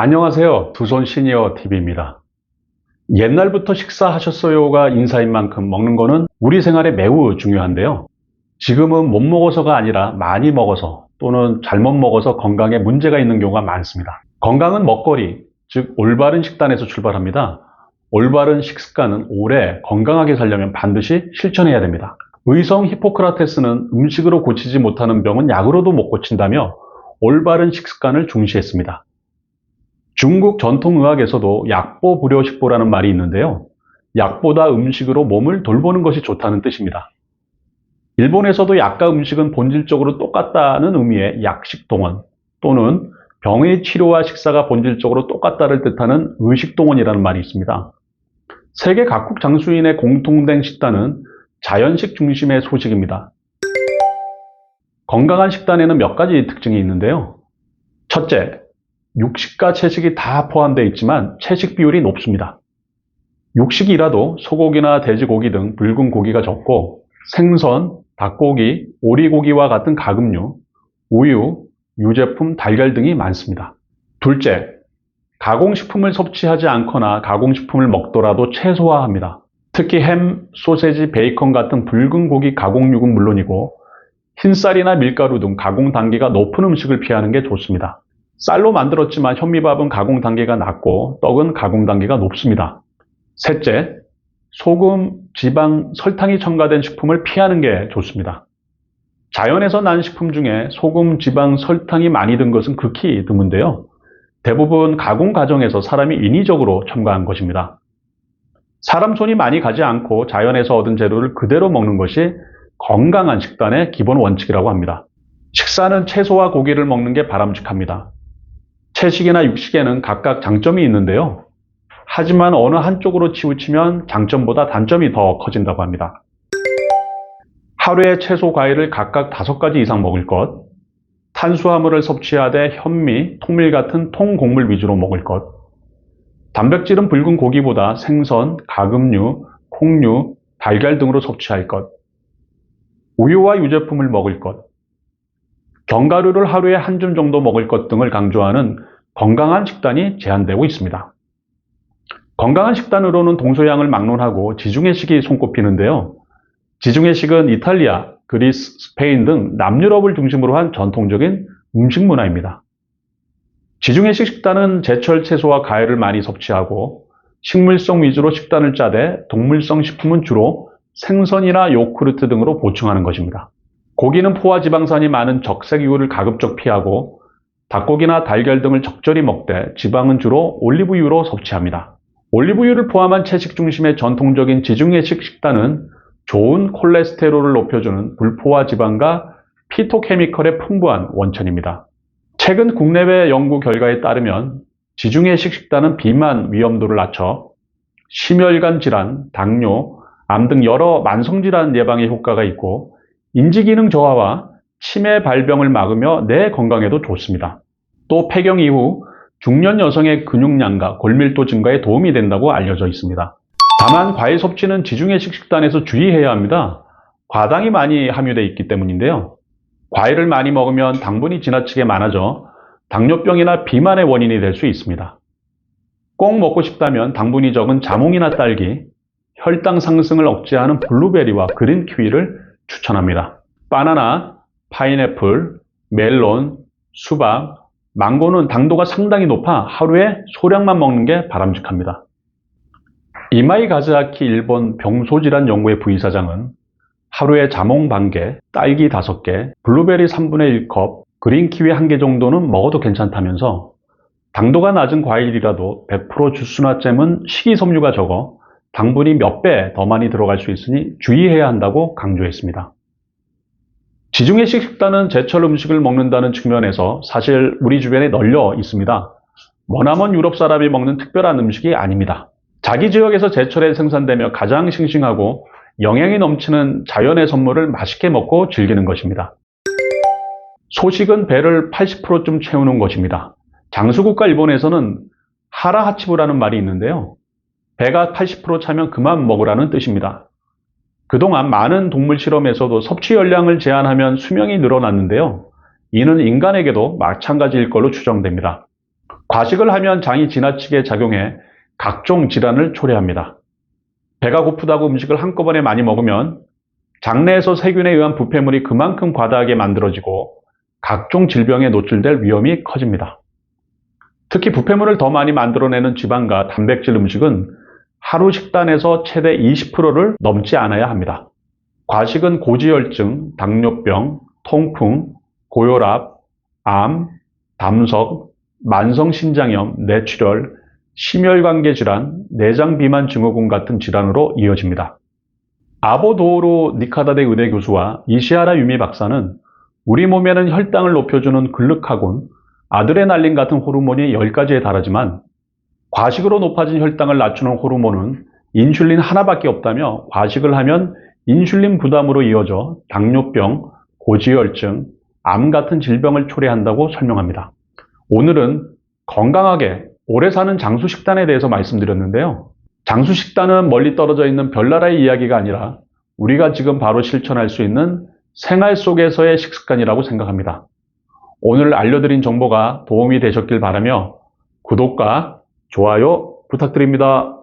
안녕하세요. 두손 시니어 TV입니다. 옛날부터 식사하셨어요가 인사인 만큼 먹는 거는 우리 생활에 매우 중요한데요. 지금은 못 먹어서가 아니라 많이 먹어서 또는 잘못 먹어서 건강에 문제가 있는 경우가 많습니다. 건강은 먹거리, 즉 올바른 식단에서 출발합니다. 올바른 식습관은 오래 건강하게 살려면 반드시 실천해야 됩니다. 의성 히포크라테스는 음식으로 고치지 못하는 병은 약으로도 못 고친다며 올바른 식습관을 중시했습니다. 중국 전통의학에서도 약보불효식보라는 말이 있는데요. 약보다 음식으로 몸을 돌보는 것이 좋다는 뜻입니다. 일본에서도 약과 음식은 본질적으로 똑같다는 의미의 약식동원 또는 병의 치료와 식사가 본질적으로 똑같다를 뜻하는 의식동원이라는 말이 있습니다. 세계 각국 장수인의 공통된 식단은 자연식 중심의 소식입니다. 건강한 식단에는 몇 가지 특징이 있는데요. 첫째, 육식과 채식이 다 포함되어 있지만 채식 비율이 높습니다. 육식이라도 소고기나 돼지고기 등 붉은 고기가 적고 생선, 닭고기, 오리고기와 같은 가금류, 우유, 유제품, 달걀 등이 많습니다. 둘째, 가공식품을 섭취하지 않거나 가공식품을 먹더라도 최소화합니다. 특히 햄, 소세지, 베이컨 같은 붉은 고기 가공육은 물론이고 흰쌀이나 밀가루 등 가공 단계가 높은 음식을 피하는 게 좋습니다. 쌀로 만들었지만 현미밥은 가공 단계가 낮고 떡은 가공 단계가 높습니다. 셋째, 소금, 지방, 설탕이 첨가된 식품을 피하는 게 좋습니다. 자연에서 난 식품 중에 소금, 지방, 설탕이 많이 든 것은 극히 드문데요. 대부분 가공 과정에서 사람이 인위적으로 첨가한 것입니다. 사람 손이 많이 가지 않고 자연에서 얻은 재료를 그대로 먹는 것이 건강한 식단의 기본 원칙이라고 합니다. 식사는 채소와 고기를 먹는 게 바람직합니다. 채식이나 육식에는 각각 장점이 있는데요. 하지만 어느 한쪽으로 치우치면 장점보다 단점이 더 커진다고 합니다. 하루에 채소, 과일을 각각 5가지 이상 먹을 것, 탄수화물을 섭취하되 현미, 통밀 같은 통곡물 위주로 먹을 것, 단백질은 붉은 고기보다 생선, 가금류, 콩류, 달걀 등으로 섭취할 것, 우유와 유제품을 먹을 것, 견과류를 하루에 한 줌 정도 먹을 것 등을 강조하는 건강한 식단이 제한되고 있습니다. 건강한 식단으로는 동서양을 막론하고 지중해식이 손꼽히는데요. 지중해식은 이탈리아, 그리스, 스페인 등 남유럽을 중심으로 한 전통적인 음식 문화입니다. 지중해식 식단은 제철 채소와 과일을 많이 섭취하고 식물성 위주로 식단을 짜되 동물성 식품은 주로 생선이나 요구르트 등으로 보충하는 것입니다. 고기는 포화 지방산이 많은 적색유를 가급적 피하고 닭고기나 달걀 등을 적절히 먹되 지방은 주로 올리브유로 섭취합니다. 올리브유를 포함한 채식 중심의 전통적인 지중해식 식단은 좋은 콜레스테롤을 높여주는 불포화 지방과 피토케미컬의 풍부한 원천입니다. 최근 국내외 연구 결과에 따르면 지중해식 식단은 비만 위험도를 낮춰 심혈관 질환, 당뇨, 암 등 여러 만성질환 예방에 효과가 있고 인지기능 저하와 치매 발병을 막으며 뇌 건강에도 좋습니다. 또 폐경 이후 중년 여성의 근육량과 골밀도 증가에 도움이 된다고 알려져 있습니다. 다만 과일 섭취는 지중해식 식단에서 주의해야 합니다. 과당이 많이 함유되어 있기 때문인데요. 과일을 많이 먹으면 당분이 지나치게 많아져 당뇨병이나 비만의 원인이 될 수 있습니다. 꼭 먹고 싶다면 당분이 적은 자몽이나 딸기, 혈당 상승을 억제하는 블루베리와 그린 키위를 추천합니다. 바나나, 파인애플, 멜론, 수박, 망고는 당도가 상당히 높아 하루에 소량만 먹는 게 바람직합니다. 이마이 가즈아키 일본 병소질환 연구의 부의사장은 하루에 자몽 반개, 딸기 5개, 블루베리 3분의 1컵, 그린 키위 1개 정도는 먹어도 괜찮다면서 당도가 낮은 과일이라도 100% 주스나 잼은 식이섬유가 적어 당분이 몇 배 더 많이 들어갈 수 있으니 주의해야 한다고 강조했습니다. 지중해식 식단은 제철 음식을 먹는다는 측면에서 사실 우리 주변에 널려 있습니다. 머나먼 유럽 사람이 먹는 특별한 음식이 아닙니다. 자기 지역에서 제철에 생산되며 가장 싱싱하고 영양이 넘치는 자연의 선물을 맛있게 먹고 즐기는 것입니다. 소식은 배를 80%쯤 채우는 것입니다. 장수국가 일본에서는 하라하치부라는 말이 있는데요. 배가 80% 차면 그만 먹으라는 뜻입니다. 그동안 많은 동물 실험에서도 섭취 열량을 제한하면 수명이 늘어났는데요. 이는 인간에게도 마찬가지일 걸로 추정됩니다. 과식을 하면 장이 지나치게 작용해 각종 질환을 초래합니다. 배가 고프다고 음식을 한꺼번에 많이 먹으면 장내에서 세균에 의한 부패물이 그만큼 과다하게 만들어지고 각종 질병에 노출될 위험이 커집니다. 특히 부패물을 더 많이 만들어내는 지방과 단백질 음식은 하루 식단에서 최대 20%를 넘지 않아야 합니다. 과식은 고지혈증, 당뇨병, 통풍, 고혈압, 암, 담석, 만성신장염, 뇌출혈, 심혈관계 질환, 내장 비만 증후군 같은 질환으로 이어집니다. 아보도오로 니카다대 의대 교수와 이시하라 유미 박사는 우리 몸에는 혈당을 높여주는 글루카곤, 아드레날린 같은 호르몬이 10가지에 달하지만 과식으로 높아진 혈당을 낮추는 호르몬은 인슐린 하나밖에 없다며 과식을 하면 인슐린 부담으로 이어져 당뇨병, 고지혈증, 암 같은 질병을 초래한다고 설명합니다. 오늘은 건강하게 오래 사는 장수 식단에 대해서 말씀드렸는데요. 장수 식단은 멀리 떨어져 있는 별나라의 이야기가 아니라 우리가 지금 바로 실천할 수 있는 생활 속에서의 식습관이라고 생각합니다. 오늘 알려드린 정보가 도움이 되셨길 바라며 구독과 좋아요 부탁드립니다.